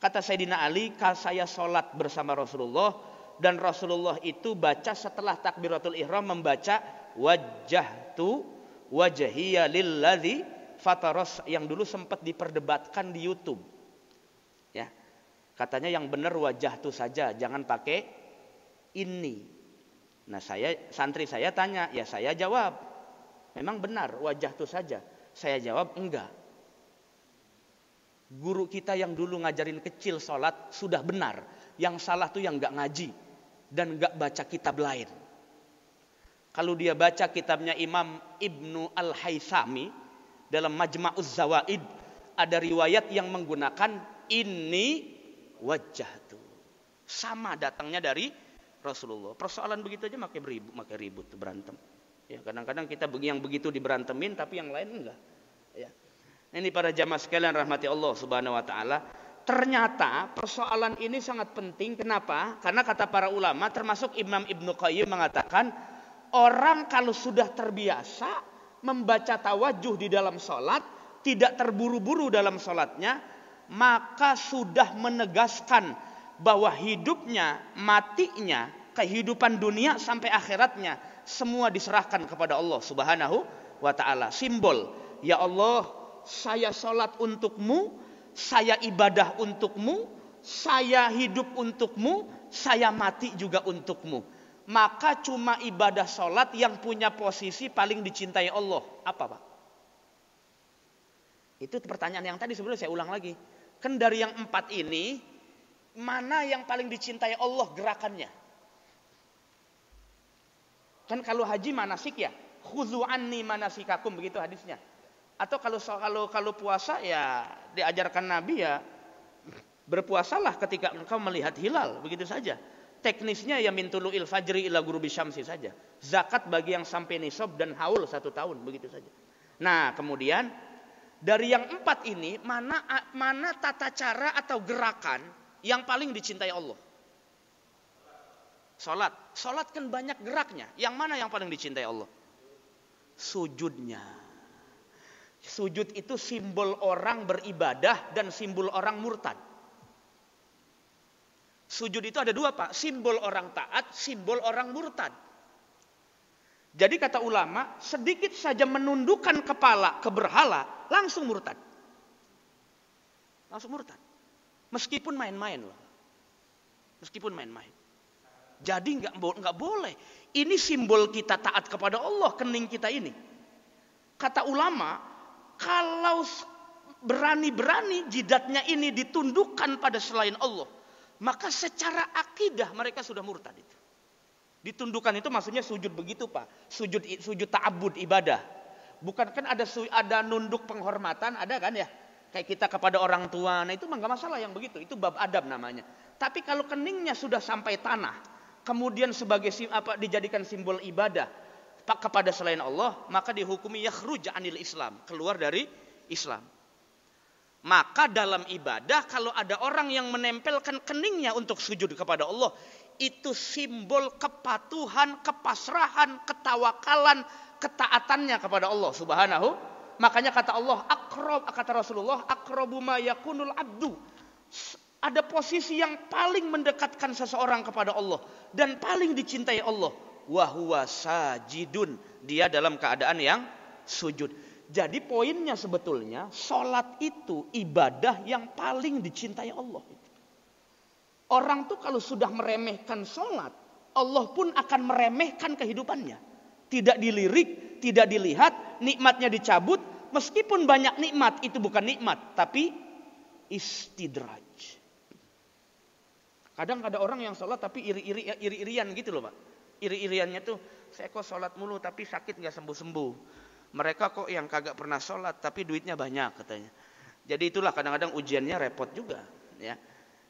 Kata Sayyidina Ali, saya sholat bersama Rasulullah dan Rasulullah itu baca setelah takbiratul ihram membaca wajjahtu wajhiya lilladzi fataras yang dulu sempat diperdebatkan di YouTube. Ya. Katanya yang benar wajah tuh saja, jangan pakai ini. Nah, santri saya tanya, ya saya jawab, memang benar wajah tuh saja. Saya jawab enggak. Guru kita yang dulu ngajarin kecil sholat sudah benar. Yang salah tuh yang enggak ngaji dan enggak baca kitab lain. Kalau dia baca kitabnya Imam Ibnu Al-Haythami dalam Majma'uz Zawaid, ada riwayat yang menggunakan ini wajah tuh. Sama datangnya dari Rasulullah. Persoalan begitu aja makai ribut berantem. Ya, kadang-kadang kita yang begitu diberantemin tapi yang lain enggak. Ya. Ini para jamaah sekalian rahmati Allah Subhanahu wa taala. Ternyata persoalan ini sangat penting. Kenapa? Karena kata para ulama termasuk Imam Ibnu Qayyim mengatakan orang kalau sudah terbiasa membaca tawajuh di dalam sholat, tidak terburu-buru dalam sholatnya, maka sudah menegaskan bahwa hidupnya, matinya, kehidupan dunia sampai akhiratnya semua diserahkan kepada Allah Subhanahu wa taala. Simbol, ya Allah, saya sholat untukmu, saya ibadah untukmu, saya hidup untukmu, saya mati juga untukmu. Maka cuma ibadah sholat yang punya posisi paling dicintai Allah. Apa Pak? Itu pertanyaan yang tadi sebenarnya saya ulang lagi. Kan dari yang 4 ini, mana yang paling dicintai Allah gerakannya? Kan kalau haji manasik ya, khudzu anni manasikakum, begitu hadisnya. Atau kalau puasa ya diajarkan Nabi ya berpuasalah ketika engkau melihat hilal, begitu saja. Teknisnya ya min tulu'il fajri ila ghurubi syamsi saja. Zakat bagi yang sampai nisab dan haul 1 tahun, begitu saja. Nah, kemudian dari yang 4 ini mana tata cara atau gerakan yang paling dicintai Allah? Salat kan banyak geraknya. Yang mana yang paling dicintai Allah? Sujudnya. Sujud itu simbol orang beribadah dan simbol orang murtad. Sujud itu ada 2 Pak, simbol orang taat, simbol orang murtad. Jadi kata ulama, sedikit saja menundukkan kepala ke berhala, langsung murtad. Langsung murtad. Meskipun main-main loh. Meskipun main-main. Jadi nggak boleh. Ini simbol kita taat kepada Allah, kening kita ini. Kata ulama, kalau berani-berani jidatnya ini ditundukkan pada selain Allah, maka secara akidah mereka sudah murtad itu. Ditundukkan itu maksudnya sujud begitu Pak. Sujud ta'abbud ibadah. Bukan kan ada nunduk penghormatan, ada kan ya? Kayak kita kepada orang tua, nah itu nggak masalah yang begitu. Itu bab adab namanya. Tapi kalau keningnya sudah sampai tanah, kemudian sebagai dijadikan simbol ibadah kepada selain Allah, maka dihukumi yakhruj anil Islam, keluar dari Islam. Maka dalam ibadah kalau ada orang yang menempelkan keningnya untuk sujud kepada Allah, itu simbol kepatuhan, kepasrahan, ketawakalan, ketaatannya kepada Allah Subhanahu. Makanya kata Allah, kata Rasulullah, aqrabu ma yakunul abdu. Ada posisi yang paling mendekatkan seseorang kepada Allah dan paling dicintai Allah, wa huwa sajidun. Dia dalam keadaan yang sujud. Jadi poinnya sebetulnya sholat itu ibadah yang paling dicintai Allah. Orang tuh kalau sudah meremehkan sholat, Allah pun akan meremehkan kehidupannya. Tidak dilirik, tidak dilihat, nikmatnya dicabut. Meskipun banyak nikmat, itu bukan nikmat, tapi istidraj. Kadang ada orang yang sholat tapi iri-irian gitu loh Pak. Iri-iriannya tuh, saya kok sholat mulu tapi sakit gak sembuh-sembuh. Mereka kok yang kagak pernah sholat tapi duitnya banyak katanya. Jadi itulah kadang-kadang ujiannya repot juga. Ya.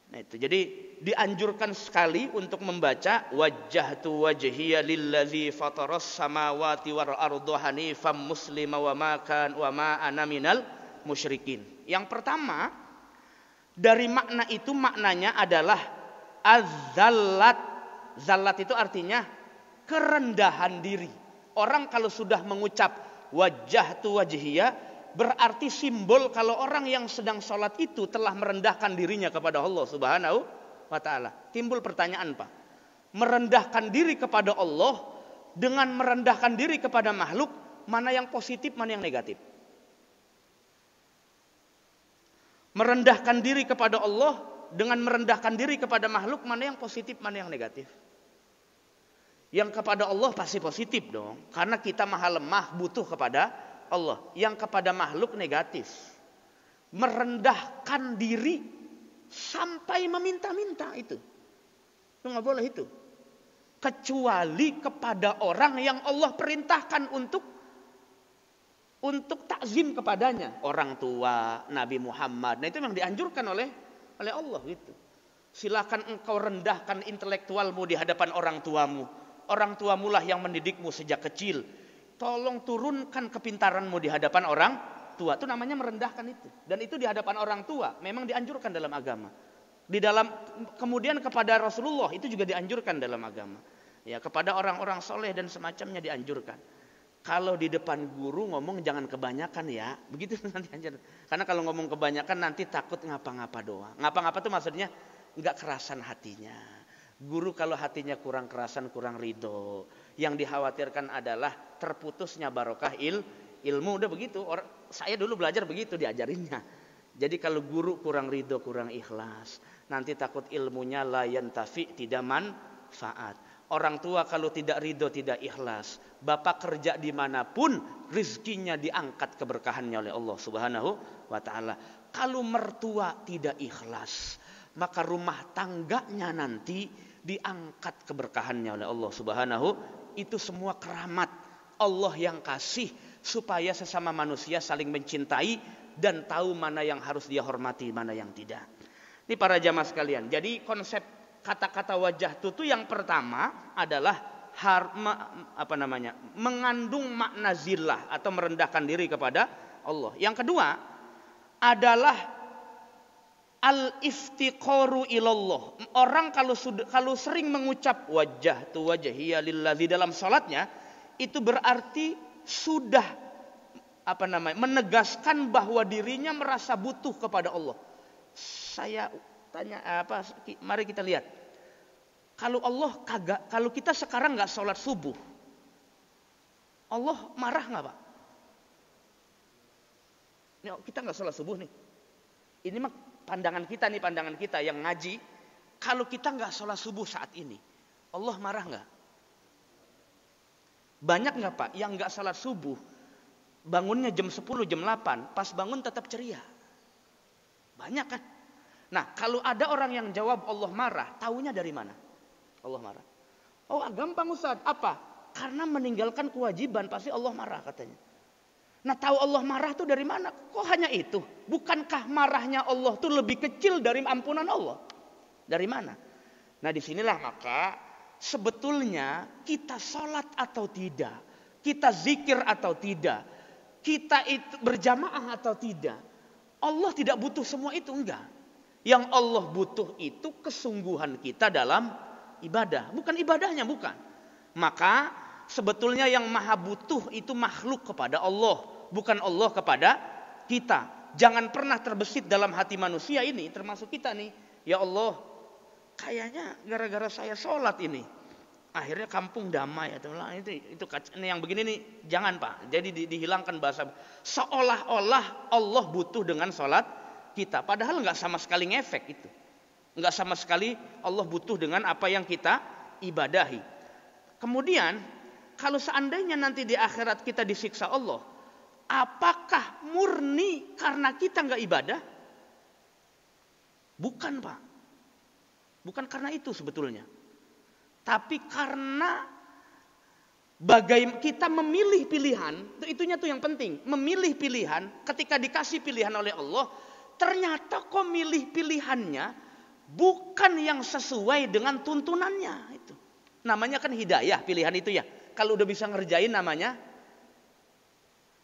Nah itu. Jadi dianjurkan sekali untuk membaca wajjahtu wajhiya lillazi fataras samawati wal arda hanifam muslima wa ma ana minal musyrikin. Yang pertama dari makna itu maknanya adalah az-zallat. Zallat itu artinya kerendahan diri. Orang kalau sudah mengucap wajjahtu wajhiya berarti simbol kalau orang yang sedang sholat itu telah merendahkan dirinya kepada Allah Subhanahu wa ta'ala. Timbul pertanyaan Pak. Merendahkan diri kepada Allah dengan merendahkan diri kepada makhluk, mana yang positif, mana yang negatif? Merendahkan diri kepada Allah dengan merendahkan diri kepada makhluk, mana yang positif, mana yang negatif? Yang kepada Allah pasti positif dong. Karena kita maha lemah, butuh kepada Allah. Yang kepada makhluk negatif. Merendahkan diri sampai meminta-minta itu. Itu nggak boleh itu. Kecuali kepada orang yang Allah perintahkan untuk takzim kepadanya. Orang tua, Nabi Muhammad. Nah itu yang dianjurkan oleh Allah gitu. Silakan engkau rendahkan intelektualmu di hadapan orang tuamu. Orang tuamu lah yang mendidikmu sejak kecil. Tolong turunkan kepintaranmu di hadapan orang tua. Itu namanya merendahkan itu. Dan itu di hadapan orang tua memang dianjurkan dalam agama. Kemudian kepada Rasulullah itu juga dianjurkan dalam agama. Ya, kepada orang-orang soleh dan semacamnya dianjurkan. Kalau di depan guru ngomong jangan kebanyakan ya. Begitu nanti anjur. Karena kalau ngomong kebanyakan nanti takut ngapa-ngapa doang. Ngapa-ngapa tuh maksudnya nggak kerasan hatinya. Guru kalau hatinya kurang kerasan, kurang ridho. Yang dikhawatirkan adalah terputusnya barokah ilmu. Udah begitu. Saya dulu belajar begitu diajarinnya. Jadi kalau guru kurang ridho, kurang ikhlas, nanti takut ilmunya la yantafi, tidak manfaat. Orang tua kalau tidak ridho, tidak ikhlas, bapak kerja dimanapun, rizkinya diangkat keberkahannya oleh Allah Subhanahu wa ta'ala. Kalau mertua tidak ikhlas, maka rumah tangganya nanti diangkat keberkahannya oleh Allah Subhanahu. Itu semua keramat Allah yang kasih supaya sesama manusia saling mencintai dan tahu mana yang harus dia hormati, mana yang tidak. Ini para jamaah sekalian. Jadi konsep kata-kata wajah itu yang pertama adalah mengandung makna zillah atau merendahkan diri kepada Allah. Yang kedua adalah al-iftiqaru ilallah. Orang kalau sering mengucap wajjahtu wajhiya lillazi dalam salatnya, itu berarti sudah menegaskan bahwa dirinya merasa butuh kepada Allah. Saya tanya mari kita lihat. Kalau kita sekarang nggak sholat subuh, Allah marah nggak Pak? Kita nggak sholat subuh nih. Ini mah pandangan kita yang ngaji. Kalau kita nggak sholat subuh saat ini, Allah marah nggak? Banyak nggak Pak yang nggak salat subuh, bangunnya jam 10, jam 8, pas bangun tetap ceria? Banyak kan? Nah, kalau ada orang yang jawab Allah marah, taunya dari mana? Allah marah. Oh, gampang Ustaz. Apa? Karena meninggalkan kewajiban pasti Allah marah katanya. Nah, tahu Allah marah tuh dari mana? Kok hanya itu? Bukankah marahnya Allah tuh lebih kecil dari ampunan Allah? Dari mana? Nah, disinilah maka sebetulnya kita sholat atau tidak, kita zikir atau tidak, kita itu berjamaah atau tidak, Allah tidak butuh semua itu, enggak. Yang Allah butuh itu kesungguhan kita dalam ibadah, bukan ibadahnya, bukan. Maka sebetulnya yang maha butuh itu makhluk kepada Allah, bukan Allah kepada kita. Jangan pernah terbesit dalam hati manusia ini, termasuk kita nih, ya Allah, kayaknya gara-gara saya sholat ini akhirnya kampung damai atau itu yang begini nih, jangan Pak. Jadi dihilangkan bahasa seolah-olah Allah butuh dengan sholat kita, padahal nggak sama sekali ngefek itu, nggak sama sekali Allah butuh dengan apa yang kita ibadahi. Kemudian kalau seandainya nanti di akhirat kita disiksa Allah, apakah murni karena kita nggak ibadah? Bukan Pak, bukan karena itu sebetulnya. Tapi karena kita memilih pilihan, itunya tuh yang penting. Memilih pilihan, ketika dikasih pilihan oleh Allah, ternyata kok milih pilihannya bukan yang sesuai dengan tuntunannya. Itu namanya kan hidayah, pilihan itu ya. Kalau udah bisa ngerjain namanya,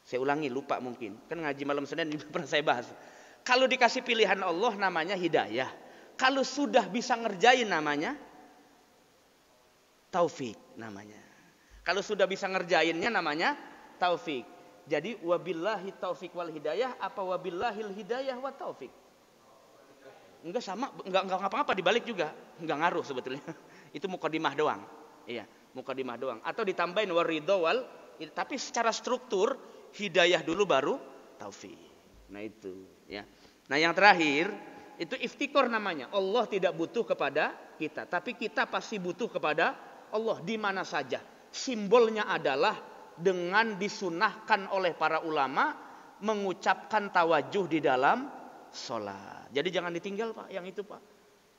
saya ulangi, lupa mungkin. Kan ngaji malam Senin pernah saya bahas. Kalau dikasih pilihan Allah namanya hidayah. Kalau sudah bisa ngerjain namanya taufik namanya. Kalau sudah bisa ngerjainnya namanya taufik. Jadi wabillahi taufik wal hidayah apa wabillahil hidayah wa taufik? Enggak sama, enggak ngapa-ngapa dibalik juga. Enggak ngaruh sebetulnya. Itu mukadimah doang. Iya, mukadimah doang. Atau ditambahin waridho wal, tapi secara struktur hidayah dulu baru taufik. Nah itu, ya. Nah yang terakhir itu iftikor namanya. Allah tidak butuh kepada kita, tapi kita pasti butuh kepada Allah di mana saja. Simbolnya adalah dengan disunahkan oleh para ulama mengucapkan tawajuh di dalam sholat. Jadi jangan ditinggal Pak, yang itu Pak.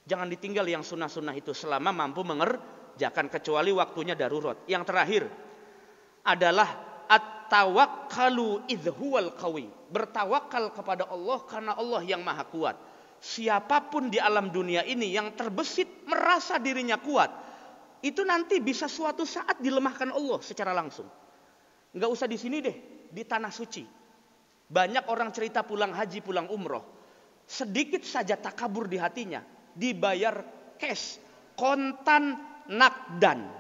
Jangan ditinggal yang sunnah-sunnah itu selama mampu mengerjakan, kecuali waktunya darurat. Yang terakhir adalah at-tawakkalu idhuwal qawi. Bertawakal kepada Allah karena Allah yang maha kuat. Siapapun di alam dunia ini yang terbesit merasa dirinya kuat, itu nanti bisa suatu saat dilemahkan Allah secara langsung. Enggak usah di sini deh, di tanah suci. Banyak orang cerita pulang haji, pulang umroh. Sedikit saja takabur di hatinya, dibayar cash, kontan nakdan.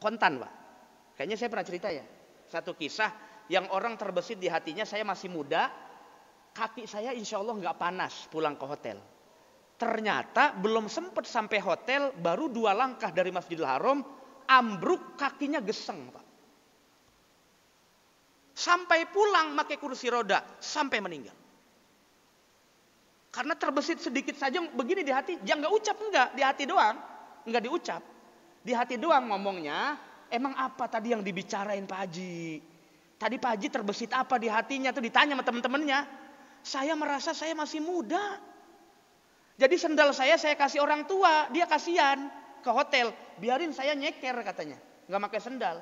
Kontan Pak. Kayaknya saya pernah cerita ya. Satu kisah yang orang terbesit di hatinya, saya masih muda, kaki saya insya Allah nggak panas pulang ke hotel. Ternyata belum sempat sampai hotel, baru 2 langkah dari Masjidil Haram, ambruk kakinya geseng Pak. Sampai pulang pakai kursi roda, sampai meninggal. Karena terbesit sedikit saja begini di hati, jangan nggak ucap enggak, di hati doang, nggak diucap. Di hati doang ngomongnya, emang apa tadi yang dibicarain Pak Haji? Tadi Pak Haji terbesit apa di hatinya, tuh ditanya sama teman-temannya. Saya merasa saya masih muda. Jadi sendal saya kasih orang tua, dia kasihan ke hotel. Biarin saya nyeker katanya, nggak pakai sendal.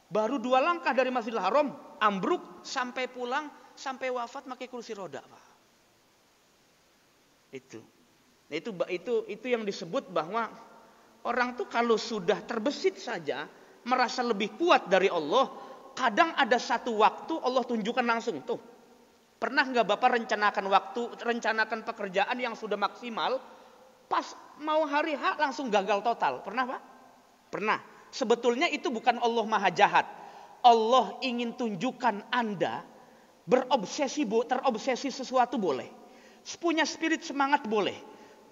Baru 2 langkah dari Masjidil Haram, ambruk sampai pulang, sampai wafat pakai kursi roda Pak. Itu yang disebut bahwa orang tuh kalau sudah terbesit saja merasa lebih kuat dari Allah, kadang ada satu waktu Allah tunjukkan langsung tuh. Pernah nggak Bapak rencanakan pekerjaan yang sudah maksimal, pas mau hari H langsung gagal total? Pernah Pak? Pernah. Sebetulnya itu bukan Allah maha jahat. Allah ingin tunjukkan Anda terobsesi sesuatu boleh. Punya spirit semangat boleh.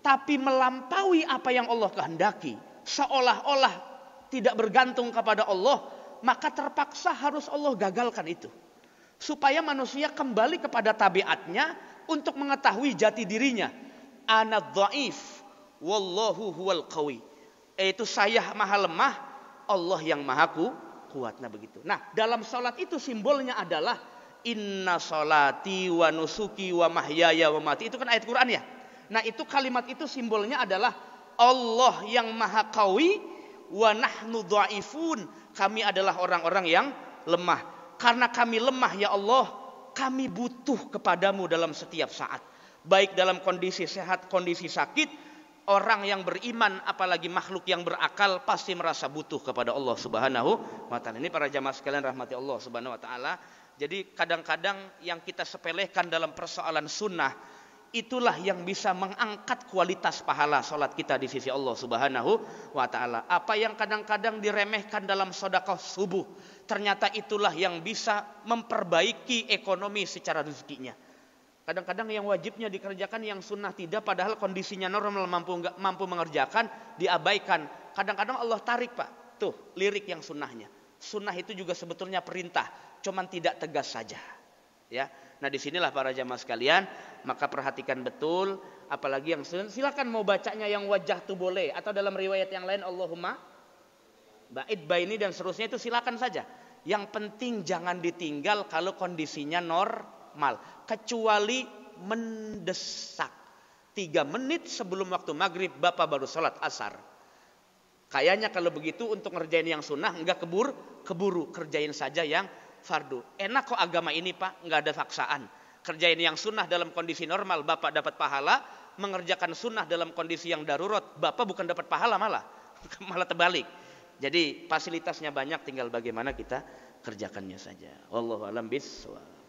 Tapi melampaui apa yang Allah kehendaki, seolah-olah tidak bergantung kepada Allah, maka terpaksa harus Allah gagalkan itu. Supaya manusia kembali kepada tabiatnya untuk mengetahui jati dirinya. Ana dhaif wallahu huwal qawi. Yaitu saya maha lemah, Allah yang maha kuat. Nah begitu. Nah dalam sholat itu simbolnya adalah inna sholati wa nusuki wa mahyaya wa mati. Itu kan ayat Quran ya. Nah itu kalimat itu simbolnya adalah Allah yang maha qawi wa nahnu dhaifun. Kami adalah orang-orang yang lemah. Karena kami lemah ya Allah, kami butuh kepadamu dalam setiap saat. Baik dalam kondisi sehat, kondisi sakit. Orang yang beriman, apalagi makhluk yang berakal, pasti merasa butuh kepada Allah Subhanahu wa ta'ala. Ini para jamaah sekalian rahmati Allah Subhanahu wa ta'ala. Jadi kadang-kadang yang kita sepelekan dalam persoalan sunnah, itulah yang bisa mengangkat kualitas pahala sholat kita di sisi Allah Subhanahu wa ta'ala. Apa yang kadang-kadang diremehkan dalam sedekah subuh, ternyata itulah yang bisa memperbaiki ekonomi secara rezekinya. Kadang-kadang yang wajibnya dikerjakan, yang sunnah tidak, padahal kondisinya normal mampu mengerjakan, diabaikan. Kadang-kadang Allah tarik Pak, tuh lirik yang sunnahnya. Sunnah itu juga sebetulnya perintah, cuman tidak tegas saja. Ya, nah disinilah para jamaah sekalian, maka perhatikan betul, apalagi yang sunnah. Silakan mau bacanya yang wajah tuh boleh, atau dalam riwayat yang lain Allahumma ba'id baini dan seterusnya, itu silakan saja. Yang penting jangan ditinggal kalau kondisinya normal, kecuali mendesak. 3 menit sebelum waktu maghrib Bapak baru sholat asar. Kayaknya kalau begitu untuk ngerjain yang sunnah enggak keburu, kerjain saja yang fardu. Enak kok agama ini Pak, enggak ada paksaan. Kerjain yang sunnah dalam kondisi normal Bapak dapat pahala, mengerjakan sunnah dalam kondisi yang darurat Bapak bukan dapat pahala, malah terbalik. Jadi fasilitasnya banyak, tinggal bagaimana kita kerjakannya saja. Wallahu a'lam bishawab.